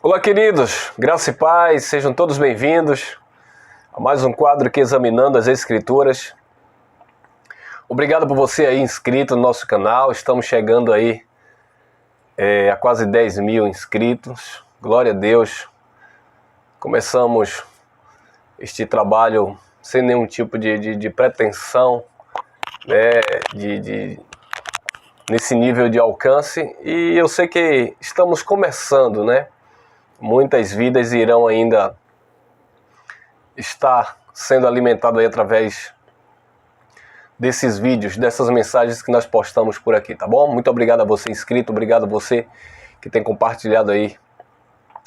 Olá, queridos, graça e paz, sejam todos bem-vindos a mais um quadro aqui examinando as Escrituras. Obrigado por você aí inscrito no nosso canal, estamos chegando aí a quase 10 mil inscritos, glória a Deus. Começamos este trabalho sem nenhum tipo de pretensão, né, nesse nível de alcance, e eu sei que estamos começando, né? Muitas vidas irão ainda estar sendo alimentadas aí através desses vídeos, dessas mensagens que nós postamos por aqui, tá bom? Muito obrigado a você inscrito, obrigado a você que tem compartilhado aí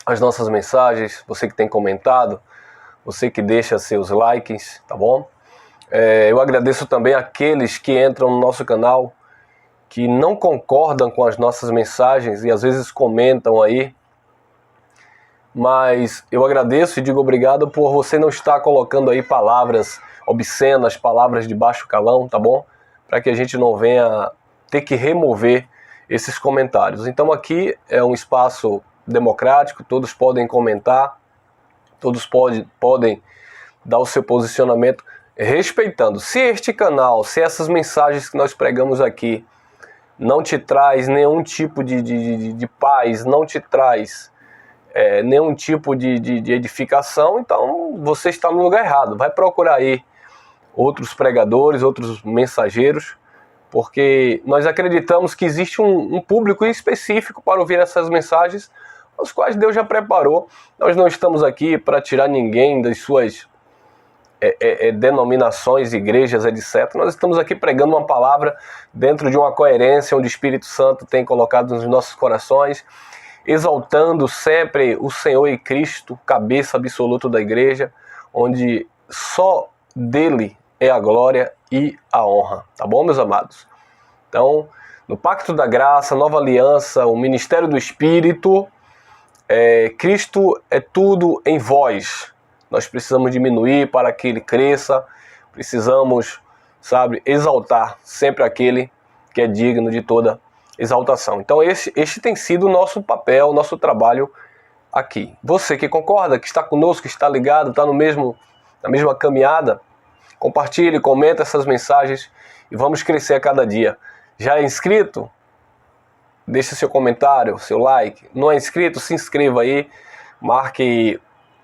as nossas mensagens, você que tem comentado, você que deixa seus likes, tá bom? Eu agradeço também àqueles que entram no nosso canal, que não concordam com as nossas mensagens e às vezes comentam aí, mas eu agradeço e digo obrigado por você não estar colocando aí palavras obscenas, palavras de baixo calão, tá bom? Para que a gente não venha ter que remover esses comentários. Então aqui é um espaço democrático, todos podem comentar, todos podem dar o seu posicionamento respeitando. Se este canal, se essas mensagens que nós pregamos aqui não te traz nenhum tipo de paz, não te traz nenhum tipo de edificação, então você está no lugar errado. Vai procurar aí outros pregadores, outros mensageiros, porque nós acreditamos que existe um público específico para ouvir essas mensagens, os quais Deus já preparou. Nós não estamos aqui para tirar ninguém das suas denominações, igrejas, etc. Nós estamos aqui pregando uma palavra dentro de uma coerência onde o Espírito Santo tem colocado nos nossos corações, exaltando sempre o Senhor e Cristo, cabeça absoluta da igreja, onde só dele é a glória e a honra, tá bom, meus amados? Então, no Pacto da Graça, Nova Aliança, o Ministério do Espírito, Cristo é tudo em vós. Nós precisamos diminuir para que ele cresça, precisamos, exaltar sempre aquele que é digno de toda exaltação. Então este tem sido o nosso papel, o nosso trabalho aqui. Você que concorda, que está conosco, que está ligado, está na mesma caminhada, compartilhe, comenta essas mensagens e vamos crescer a cada dia. Já é inscrito? Deixe seu comentário, seu like. Não é inscrito? Se inscreva aí, marque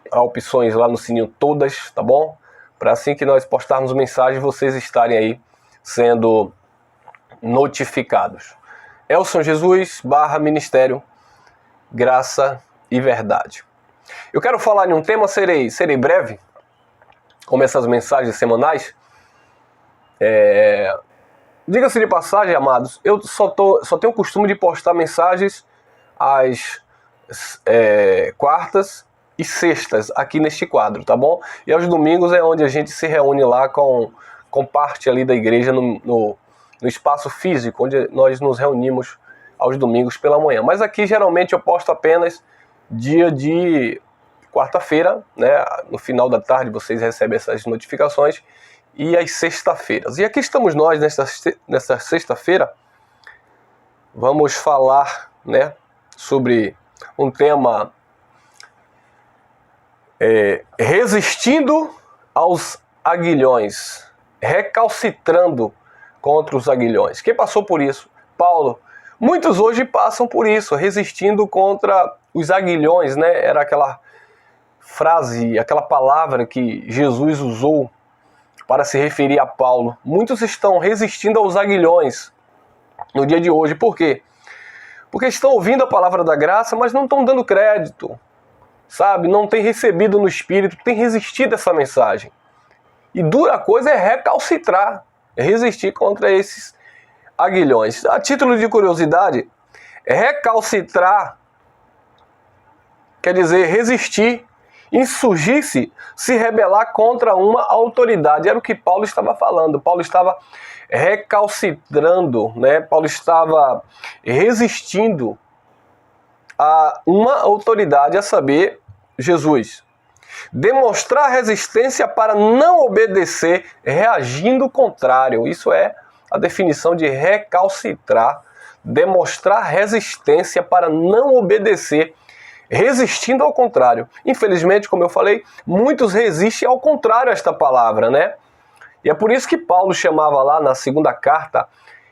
opções lá no sininho todas, tá bom? Para assim que nós postarmos mensagens, vocês estarem aí sendo notificados. Elson Jesus / Ministério Graça e Verdade. Eu quero falar em um tema, serei breve, como essas mensagens semanais. Diga-se de passagem, amados, eu só tenho o costume de postar mensagens às quartas e sextas aqui neste quadro, tá bom? E aos domingos é onde a gente se reúne lá com parte ali da igreja no espaço físico, onde nós nos reunimos aos domingos pela manhã. Mas aqui geralmente eu posto apenas dia de quarta-feira, né? No final da tarde vocês recebem essas notificações, e às sexta-feiras. E aqui estamos nós nessa sexta-feira. Vamos falar, né, sobre um tema resistindo aos aguilhões, recalcitrando contra os aguilhões. Quem passou por isso? Paulo. Muitos hoje passam por isso, resistindo contra os aguilhões, né? Era aquela frase, aquela palavra que Jesus usou para se referir a Paulo. Muitos estão resistindo aos aguilhões no dia de hoje. Por quê? Porque estão ouvindo a palavra da graça, mas não estão dando crédito, não tem recebido no Espírito, tem resistido a essa mensagem. E dura coisa é recalcitrar, resistir contra esses aguilhões. A título de curiosidade, recalcitrar quer dizer resistir, insurgir-se, se rebelar contra uma autoridade. Era o que Paulo estava falando. Paulo estava recalcitrando, né? Paulo estava resistindo a uma autoridade, a saber, Jesus. Demonstrar resistência para não obedecer, reagindo contrário. Isso é a definição de recalcitrar. Demonstrar resistência para não obedecer, resistindo ao contrário. Infelizmente, como eu falei, muitos resistem ao contrário a esta palavra, né? E é por isso que Paulo chamava lá na segunda carta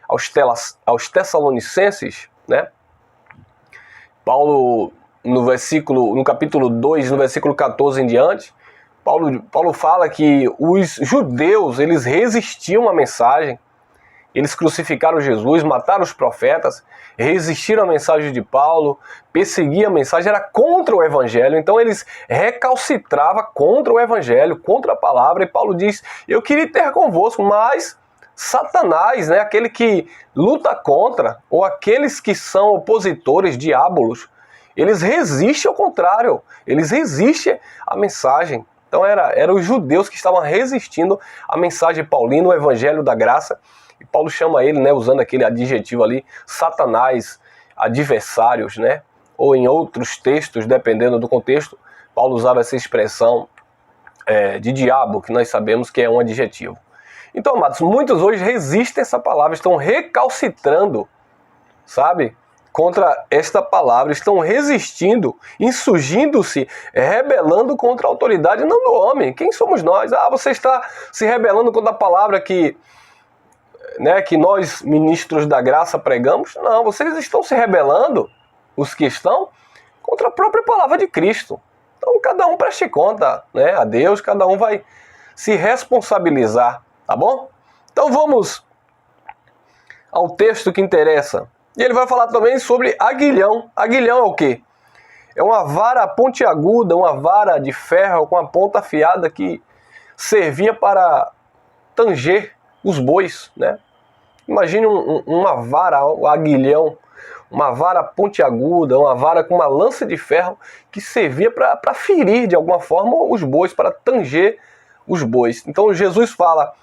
aos Tessalonicenses, né? Paulo, no capítulo 2, no versículo 14 em diante, Paulo fala que os judeus, eles resistiam à mensagem, eles crucificaram Jesus, mataram os profetas, resistiram à mensagem de Paulo, perseguiam a mensagem, era contra o evangelho, então eles recalcitravam contra o evangelho, contra a palavra, e Paulo diz, eu queria ter convosco, mas Satanás, né, aquele que luta contra, ou aqueles que são opositores, diabolos, eles resistem ao contrário, eles resistem à mensagem. Então eram os judeus que estavam resistindo à mensagem paulina, o evangelho da graça. E Paulo chama ele, né, usando aquele adjetivo ali, Satanás, adversários, né? Ou em outros textos, dependendo do contexto, Paulo usava essa expressão de diabo, que nós sabemos que é um adjetivo. Então, amados, muitos hoje resistem a essa palavra, estão recalcitrando, sabe? Contra esta palavra, estão resistindo, insurgindo-se, rebelando contra a autoridade, não do homem. Quem somos nós? Você está se rebelando contra a palavra que nós, ministros da graça, pregamos? Não, vocês estão se rebelando, os que estão, contra a própria palavra de Cristo. Então, cada um preste conta, né, a Deus, cada um vai se responsabilizar, tá bom? Então, vamos ao texto que interessa. E ele vai falar também sobre aguilhão. Aguilhão é o quê? É uma vara pontiaguda, uma vara de ferro com a ponta afiada que servia para tanger os bois, né? Imagine uma vara, um aguilhão, uma vara pontiaguda, uma vara com uma lança de ferro que servia para ferir de alguma forma os bois, para tanger os bois. Então Jesus fala,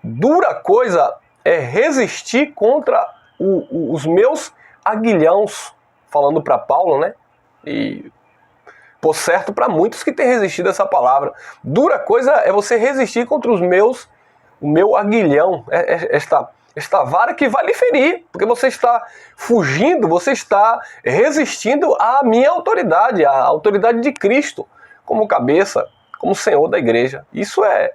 dura coisa é resistir contra os meus aguilhões, falando para Paulo, né? E por certo para muitos que têm resistido a essa palavra. Dura coisa é você resistir contra o meu aguilhão, esta vara que vai lhe ferir, porque você está fugindo, você está resistindo à minha autoridade, à autoridade de Cristo, como cabeça, como Senhor da igreja. Isso é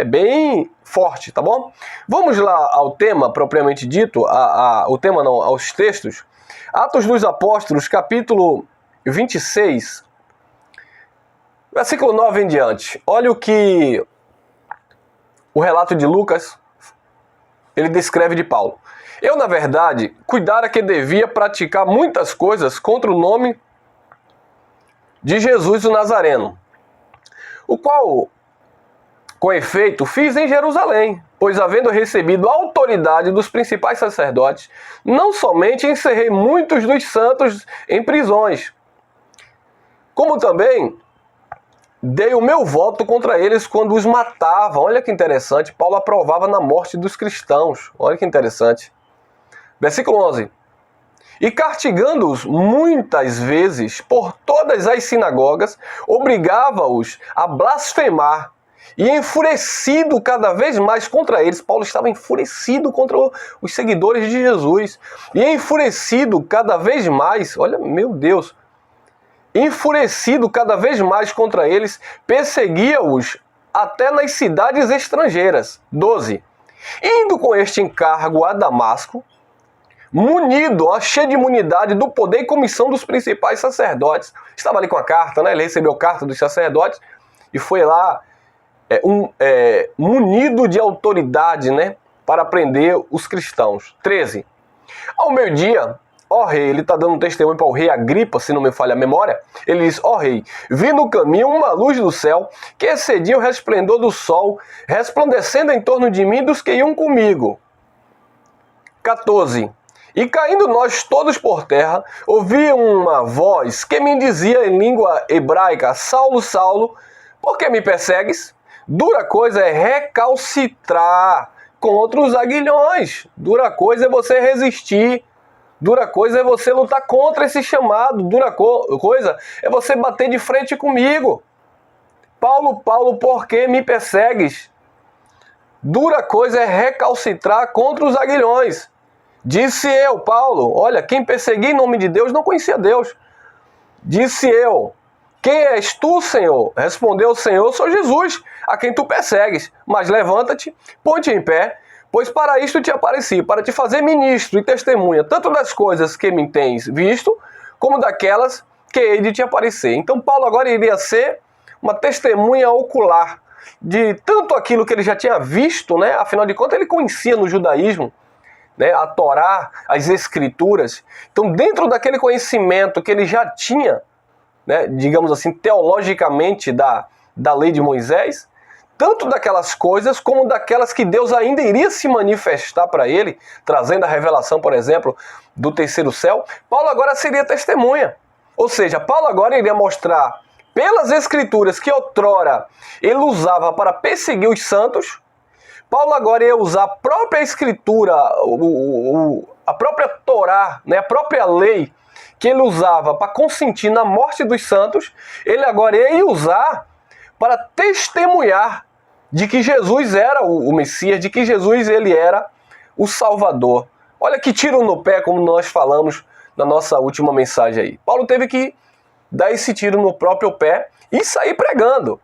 bem forte, tá bom? Vamos lá ao tema propriamente dito, o tema não, aos textos. Atos dos Apóstolos, capítulo 26, versículo 9 em diante. Olha o que o relato de Lucas, ele descreve de Paulo. Eu, na verdade, cuidara que devia praticar muitas coisas contra o nome de Jesus o Nazareno, o qual, com efeito, fiz em Jerusalém, pois havendo recebido a autoridade dos principais sacerdotes, não somente encerrei muitos dos santos em prisões, como também dei o meu voto contra eles quando os matavam. Olha que interessante, Paulo aprovava na morte dos cristãos. Olha que interessante. Versículo 11. E castigando-os muitas vezes por todas as sinagogas, obrigava-os a blasfemar. E enfurecido cada vez mais contra eles, Paulo estava enfurecido contra os seguidores de Jesus. E enfurecido cada vez mais, olha, meu Deus, enfurecido cada vez mais contra eles, perseguia-os até nas cidades estrangeiras. 12. Indo com este encargo a Damasco, munido, cheio de imunidade do poder e comissão dos principais sacerdotes. Estava ali com a carta, né? Ele recebeu a carta dos sacerdotes e foi lá munido de autoridade, né? Para prender os cristãos. 13. Ao meio-dia, ó rei, ele está dando um testemunho para o rei Agripa, se não me falha a memória. Ele diz, ó rei, vi no caminho uma luz do céu que excedia o resplendor do sol, resplandecendo em torno de mim dos que iam comigo. 14. E caindo nós todos por terra, ouvi uma voz que me dizia em língua hebraica, Saulo, Saulo, por que me persegues? Dura coisa é recalcitrar contra os aguilhões. Dura coisa é você resistir. Dura coisa é você lutar contra esse chamado. Dura coisa é você bater de frente comigo. Paulo, Paulo, por que me persegues? Dura coisa é recalcitrar contra os aguilhões. Disse eu, Paulo, olha, quem perseguia em nome de Deus não conhecia Deus. Disse eu: quem és tu, Senhor? Respondeu o Senhor: sou Jesus, a quem tu persegues. Mas levanta-te, põe-te em pé, pois para isto te apareci, para te fazer ministro e testemunha, tanto das coisas que me tens visto, como daquelas que hei de te aparecer. Então Paulo agora iria ser uma testemunha ocular de tanto aquilo que ele já tinha visto, né? Afinal de contas ele conhecia no judaísmo, né, a Torá, as Escrituras. Então, dentro daquele conhecimento que ele já tinha, né, digamos assim, teologicamente da lei de Moisés, tanto daquelas coisas como daquelas que Deus ainda iria se manifestar para ele, trazendo a revelação, por exemplo, do terceiro céu, Paulo agora seria testemunha. Ou seja, Paulo agora iria mostrar pelas Escrituras que outrora ele usava para perseguir os santos. Paulo agora ia usar a própria Escritura, a própria Torá, né, a própria lei que ele usava para consentir na morte dos santos, ele agora ia usar para testemunhar de que Jesus era o Messias, de que Jesus ele era o Salvador. Olha que tiro no pé, como nós falamos na nossa última mensagem aí. Paulo teve que dar esse tiro no próprio pé e sair pregando.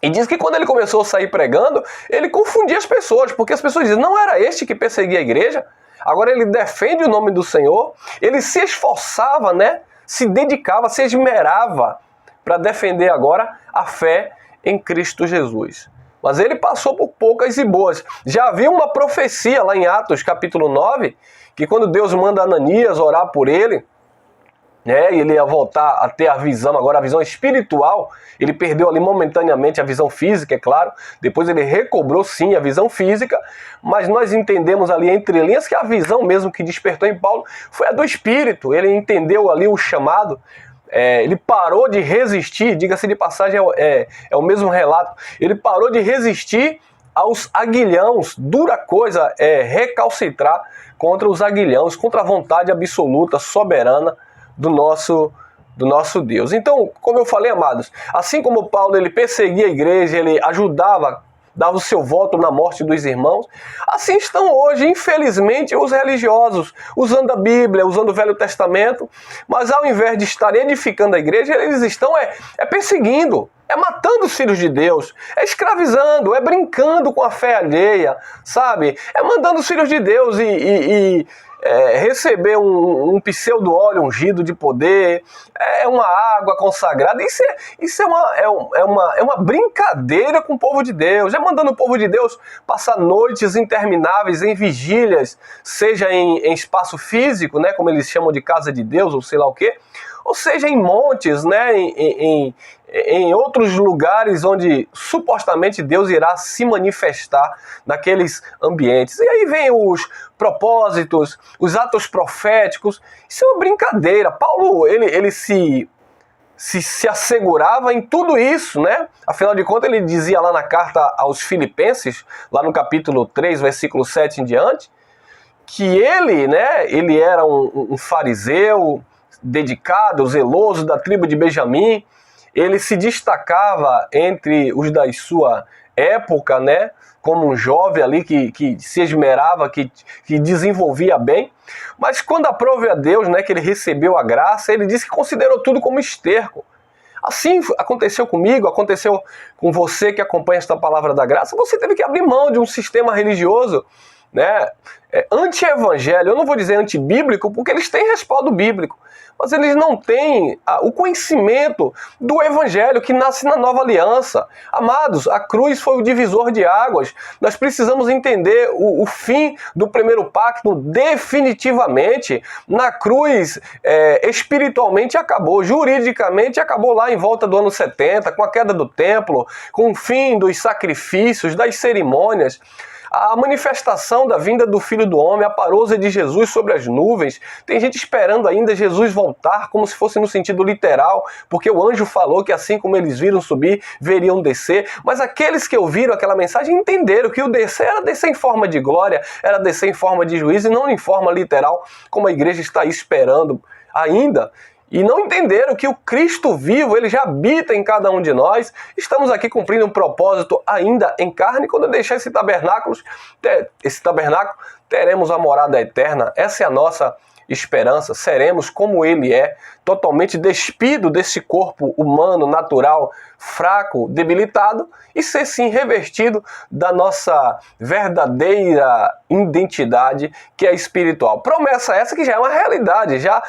E diz que quando ele começou a sair pregando, ele confundia as pessoas, porque as pessoas dizem: não era este que perseguia a igreja? Agora ele defende o nome do Senhor, ele se esforçava, né? Se dedicava, se esmerava para defender agora a fé em Cristo Jesus. Mas ele passou por poucas e boas. Já havia uma profecia lá em Atos capítulo 9, que quando Deus manda Ananias orar por ele, né, ele ia voltar a ter a visão, agora a visão espiritual. Ele perdeu ali momentaneamente a visão física, é claro. Depois ele recobrou sim a visão física, mas nós entendemos ali entre linhas que a visão mesmo que despertou em Paulo foi a do Espírito. Ele entendeu ali o chamado, ele parou de resistir, diga-se de passagem, é o mesmo relato. Ele parou de resistir aos aguilhãos. Dura coisa é recalcitrar contra os aguilhãos, contra a vontade absoluta, soberana do nosso Deus. Então, como eu falei, amados, assim como Paulo ele perseguia a igreja, ele ajudava, dava o seu voto na morte dos irmãos, assim estão hoje, infelizmente, os religiosos, usando a Bíblia, usando o Velho Testamento, mas ao invés de estar edificando a igreja, eles estão perseguindo, matando os filhos de Deus, escravizando, brincando com a fé alheia, sabe? Mandando os filhos de Deus receber um pseudo óleo ungido de poder, uma água consagrada. Isso é uma brincadeira com o povo de Deus. Mandando o povo de Deus passar noites intermináveis em vigílias, seja em espaço físico, né, como eles chamam de casa de Deus, ou sei lá o quê, ou seja em montes, né, em outros lugares onde supostamente Deus irá se manifestar naqueles ambientes. E aí vem os propósitos, os atos proféticos. Isso é uma brincadeira. Paulo, ele se assegurava em tudo isso, né? Afinal de contas, ele dizia lá na carta aos Filipenses, lá no capítulo 3, versículo 7 em diante, que ele, né, ele era um fariseu dedicado, zeloso, da tribo de Benjamim. Ele se destacava entre os da sua época, né, como um jovem ali que se esmerava, que desenvolvia bem. Mas quando aprove a Deus, né, que ele recebeu a graça, ele disse que considerou tudo como esterco. Assim aconteceu comigo, aconteceu com você que acompanha esta palavra da graça. Você teve que abrir mão de um sistema religioso, né, anti-evangelho. Eu não vou dizer antibíblico, porque eles têm respaldo bíblico, mas eles não têm o conhecimento do evangelho que nasce na nova aliança. Amados, a cruz foi o divisor de águas. Nós precisamos entender o fim do primeiro pacto definitivamente. Na cruz, espiritualmente acabou, juridicamente acabou lá em volta do ano 70, com a queda do templo, com o fim dos sacrifícios, das cerimônias. A manifestação da vinda do Filho do Homem, a parousia de Jesus sobre as nuvens. Tem gente esperando ainda Jesus voltar, como se fosse no sentido literal, porque o anjo falou que assim como eles viram subir, veriam descer. Mas aqueles que ouviram aquela mensagem entenderam que o descer era descer em forma de glória, era descer em forma de juízo e não em forma literal, como a igreja está esperando ainda. E não entenderam que o Cristo vivo, ele já habita em cada um de nós. Estamos aqui cumprindo um propósito ainda em carne. Quando eu deixar esse tabernáculo, teremos a morada eterna. Essa é a nossa esperança, seremos como ele é, totalmente despido desse corpo humano, natural, fraco, debilitado, e ser sim revestido da nossa verdadeira identidade, que é espiritual. Promessa essa que já é uma realidade, já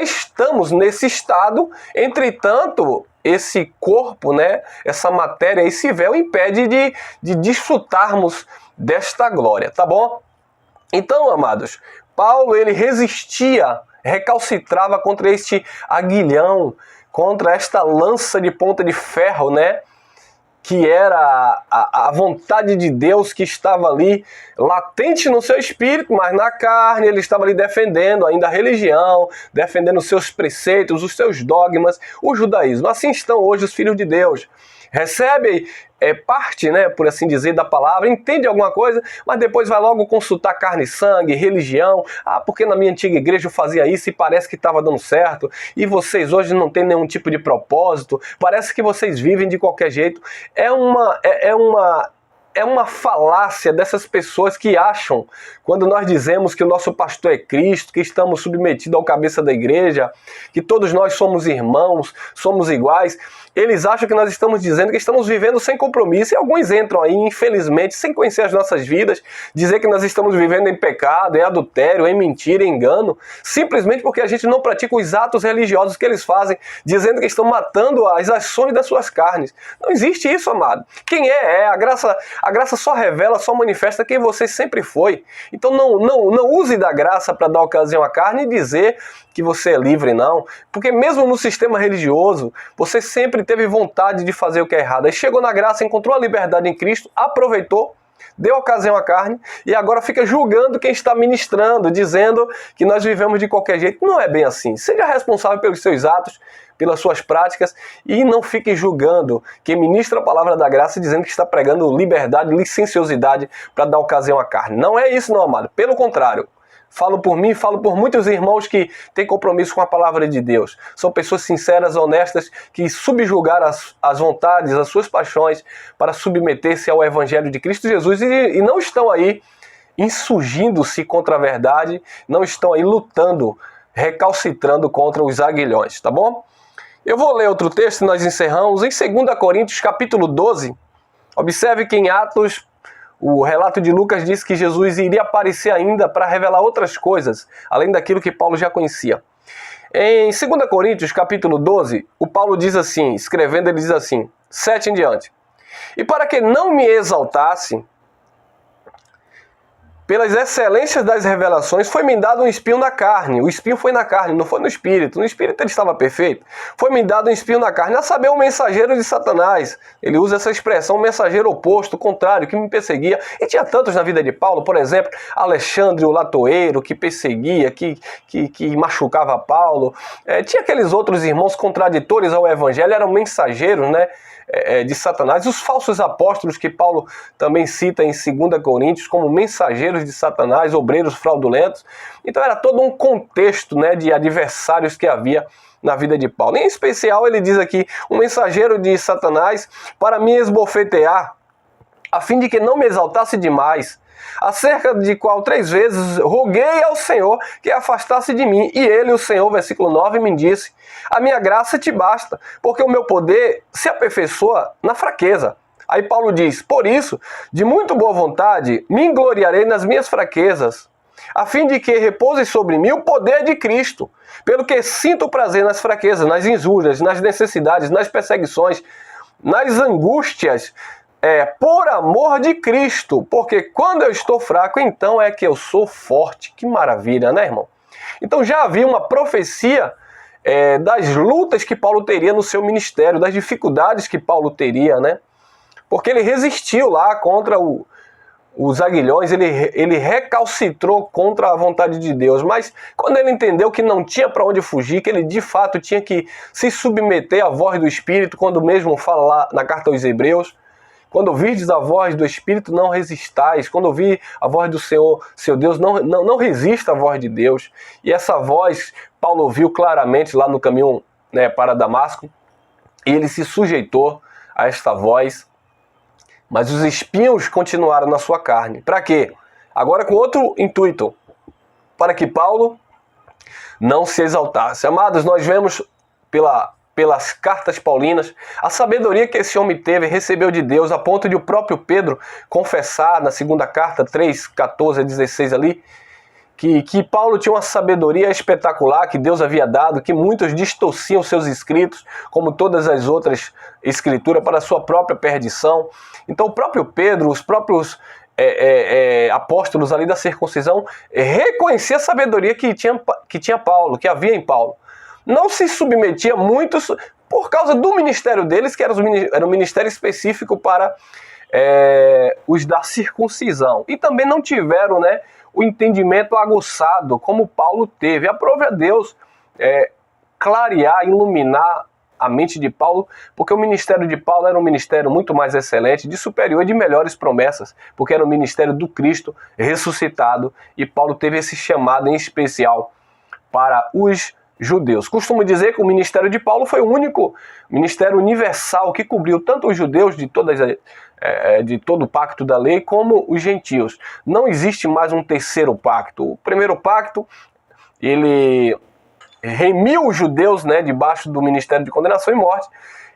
estamos nesse estado, entretanto, esse corpo, né, essa matéria, esse véu impede de desfrutarmos desta glória, tá bom? Então, amados, Paulo, ele resistia, recalcitrava contra este aguilhão, contra esta lança de ponta de ferro, né? Que era a vontade de Deus que estava ali latente no seu espírito, mas na carne ele estava ali defendendo ainda a religião, defendendo os seus preceitos, os seus dogmas, o judaísmo. Assim estão hoje os filhos de Deus. Recebe parte, né, por assim dizer, da palavra, entende alguma coisa, mas depois vai logo consultar carne e sangue, religião. Ah, porque na minha antiga igreja eu fazia isso e parece que estava dando certo, e vocês hoje não têm nenhum tipo de propósito, parece que vocês vivem de qualquer jeito. É uma falácia dessas pessoas que acham, quando nós dizemos que o nosso pastor é Cristo, que estamos submetidos ao cabeça da igreja, que todos nós somos irmãos, somos iguais, eles acham que nós estamos dizendo que estamos vivendo sem compromisso, e alguns entram aí, infelizmente, sem conhecer as nossas vidas, dizer que nós estamos vivendo em pecado, em adultério, em mentira, em engano, simplesmente porque a gente não pratica os atos religiosos que eles fazem, dizendo que estão matando as ações das suas carnes. Não existe isso, amado. Quem a graça só revela, só manifesta quem você sempre foi. Então não use da graça para dar ocasião à carne e dizer que você é livre, não. Porque mesmo no sistema religioso, você sempre teve vontade de fazer o que é errado. Aí chegou na graça, encontrou a liberdade em Cristo, aproveitou, deu ocasião à carne e agora fica julgando quem está ministrando, dizendo que nós vivemos de qualquer jeito. Não é bem assim. Seja responsável pelos seus atos, pelas suas práticas, e não fique julgando quem ministra a palavra da graça dizendo que está pregando liberdade, licenciosidade para dar ocasião à carne. Não é isso, não, amado. Pelo contrário. Falo por mim, falo por muitos irmãos que têm compromisso com a palavra de Deus. São pessoas sinceras, honestas, que subjugaram as vontades, as suas paixões para submeter-se ao Evangelho de Cristo Jesus e não estão aí insurgindo-se contra a verdade, não estão aí lutando, recalcitrando contra os aguilhões, tá bom? Eu vou ler outro texto e nós encerramos em 2 Coríntios capítulo 12. Observe que em Atos, o relato de Lucas diz que Jesus iria aparecer ainda para revelar outras coisas, além daquilo que Paulo já conhecia. Em 2 Coríntios, capítulo 12, o Paulo diz assim, escrevendo, ele diz assim, 7 em diante. E para que não me exaltasse, pelas excelências das revelações, foi-me dado um espinho na carne. O espinho foi na carne, não foi no espírito. No espírito ele estava perfeito. Foi-me dado um espinho na carne, a saber, um mensageiro de Satanás. Ele usa essa expressão, um mensageiro oposto, contrário, que me perseguia. E tinha tantos na vida de Paulo, por exemplo, Alexandre o latoeiro, que perseguia, que machucava Paulo. Tinha aqueles outros irmãos contraditores ao evangelho, eram mensageiros, né? De Satanás, os falsos apóstolos que Paulo também cita em 2 Coríntios como mensageiros de Satanás, obreiros fraudulentos. Então era todo um contexto, né, de adversários que havia na vida de Paulo. Em especial ele diz aqui, um mensageiro de Satanás para me esbofetear, a fim de que não me exaltasse demais, acerca de qual 3 vezes roguei ao Senhor que afastasse de mim. E ele, o Senhor, versículo 9, me disse, a minha graça te basta, porque o meu poder se aperfeiçoa na fraqueza. Aí Paulo diz, por isso, de muito boa vontade, me engloriarei nas minhas fraquezas, a fim de que repouse sobre mim o poder de Cristo, pelo que sinto prazer nas fraquezas, nas injúrias, nas necessidades, nas perseguições, nas angústias, por amor de Cristo, porque quando eu estou fraco, então é que eu sou forte. Que maravilha, né, irmão? Então já havia uma profecia das lutas que Paulo teria no seu ministério, das dificuldades que Paulo teria, né? Porque ele resistiu lá contra os aguilhões, ele recalcitrou contra a vontade de Deus, mas quando ele entendeu que não tinha para onde fugir, que ele de fato tinha que se submeter à voz do Espírito, quando mesmo fala lá na carta aos Hebreus, quando ouvirdes a voz do Espírito, não resistais. Quando ouvir a voz do Senhor, seu Deus, não resista à voz de Deus. E essa voz, Paulo ouviu claramente lá no caminho, né, para Damasco, e ele se sujeitou a esta voz. Mas os espinhos continuaram na sua carne. Para quê? Agora com outro intuito. Para que Paulo não se exaltasse. Amados, nós vemos pelas cartas paulinas a sabedoria que esse homem teve, recebeu de Deus, a ponto de o próprio Pedro confessar na segunda carta, 3, 14 a 16 ali, que Paulo tinha uma sabedoria espetacular que Deus havia dado, que muitos distorciam seus escritos, como todas as outras escrituras, para a sua própria perdição. Então o próprio Pedro, os próprios apóstolos ali da circuncisão, reconhecia a sabedoria que tinha Paulo, que havia em Paulo. Não se submetia muito por causa do ministério deles, que era um ministério específico para os da circuncisão. E também não tiveram, né, o entendimento aguçado como Paulo teve. Aprove a Deus clarear, iluminar a mente de Paulo, porque o ministério de Paulo era um ministério muito mais excelente, de superior e de melhores promessas, porque era o ministério do Cristo ressuscitado, e Paulo teve esse chamado em especial para os judeus. Costumo dizer que o ministério de Paulo foi o único ministério universal que cobriu tanto os judeus de todo o pacto da lei, como os gentios. Não existe mais um terceiro pacto. O primeiro pacto, ele remiu os judeus, né, debaixo do ministério de condenação e morte,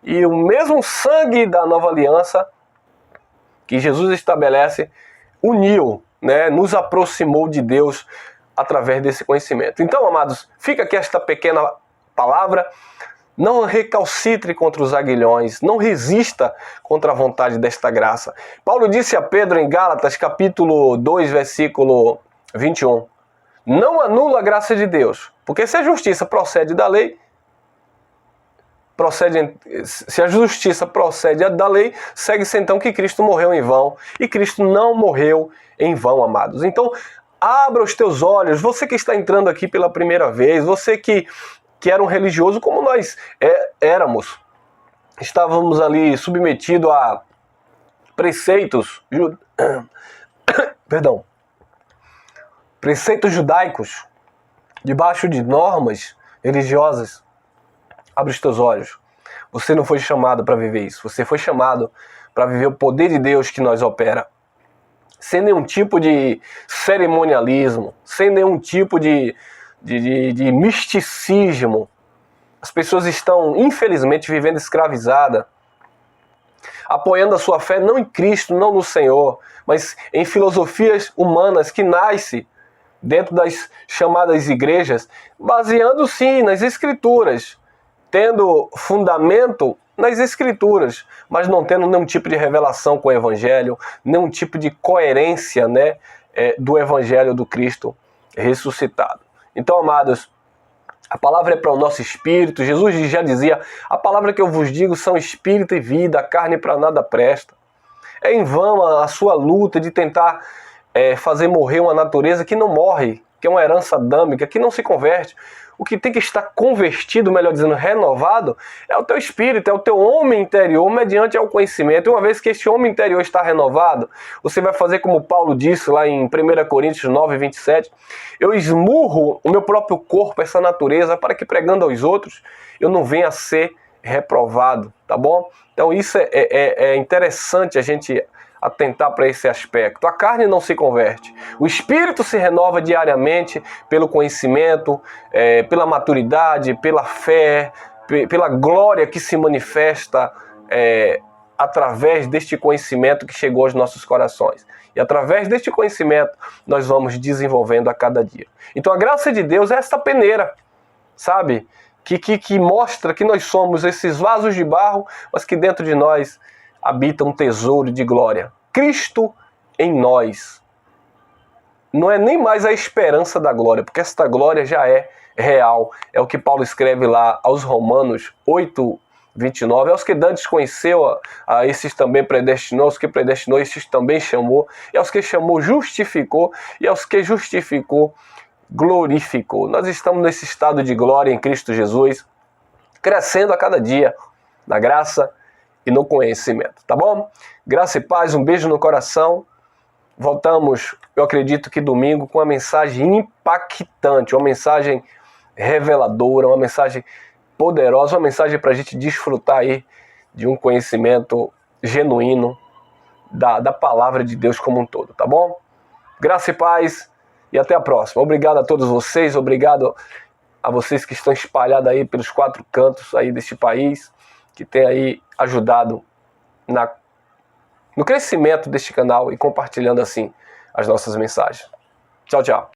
e o mesmo sangue da nova aliança que Jesus estabelece uniu, né, nos aproximou de Deus através desse conhecimento. Então, amados, fica aqui esta pequena palavra. Não recalcitre contra os aguilhões, não resista contra a vontade desta graça. Paulo disse a Pedro em Gálatas, capítulo 2, versículo 21, não anula a graça de Deus, porque se a justiça procede da lei, segue-se então que Cristo morreu em vão, e Cristo não morreu em vão, amados. Então, abra os teus olhos, você que está entrando aqui pela primeira vez, você que era um religioso como nós éramos, estávamos ali submetidos a preceitos judaicos, debaixo de normas religiosas. Abre os teus olhos. Você não foi chamado para viver isso. Você foi chamado para viver o poder de Deus que nós opera. Sem nenhum tipo de cerimonialismo, sem nenhum tipo de misticismo. As pessoas estão, infelizmente, vivendo escravizadas, apoiando a sua fé não em Cristo, não no Senhor, mas em filosofias humanas que nascem dentro das chamadas igrejas, baseando sim nas Escrituras, tendo fundamento nas Escrituras, mas não tendo nenhum tipo de revelação com o Evangelho, nenhum tipo de coerência, né, do Evangelho do Cristo ressuscitado. Então, amados, a palavra é para o nosso espírito. Jesus já dizia, a palavra que eu vos digo são espírito e vida, a carne para nada presta. É em vão a sua luta de tentar fazer morrer uma natureza que não morre, que é uma herança adâmica, que não se converte. O que tem que estar convertido, melhor dizendo, renovado, é o teu espírito, é o teu homem interior, mediante ao conhecimento. E uma vez que esse homem interior está renovado, você vai fazer como Paulo disse lá em 1 Coríntios 9, 27, eu esmurro o meu próprio corpo, essa natureza, para que pregando aos outros, eu não venha a ser reprovado, tá bom? Então isso é interessante a gente atentar para esse aspecto. A carne não se converte. O espírito se renova diariamente pelo conhecimento, pela maturidade, pela fé, pela glória que se manifesta através deste conhecimento que chegou aos nossos corações. E através deste conhecimento nós vamos desenvolvendo a cada dia. Então a graça de Deus é esta peneira, sabe? Que mostra que nós somos esses vasos de barro, mas que dentro de nós habita um tesouro de glória. Cristo em nós. Não é nem mais a esperança da glória, porque esta glória já é real. É o que Paulo escreve lá aos Romanos 8, 29. Aos que dantes conheceu, a esses também predestinou, aos que predestinou, esses também chamou, e aos que chamou, justificou, e aos que justificou, glorificou. Nós estamos nesse estado de glória em Cristo Jesus, crescendo a cada dia na graça e no conhecimento, tá bom? Graça e paz, um beijo no coração. Voltamos, eu acredito que domingo, com uma mensagem impactante, uma mensagem reveladora, uma mensagem poderosa, uma mensagem para a gente desfrutar aí de um conhecimento genuíno da palavra de Deus como um todo, tá bom? Graça e paz e até a próxima. Obrigado a todos vocês, obrigado a vocês que estão espalhados aí pelos 4 cantos aí deste país, que tem aí ajudado no crescimento deste canal e compartilhando assim as nossas mensagens. Tchau, tchau.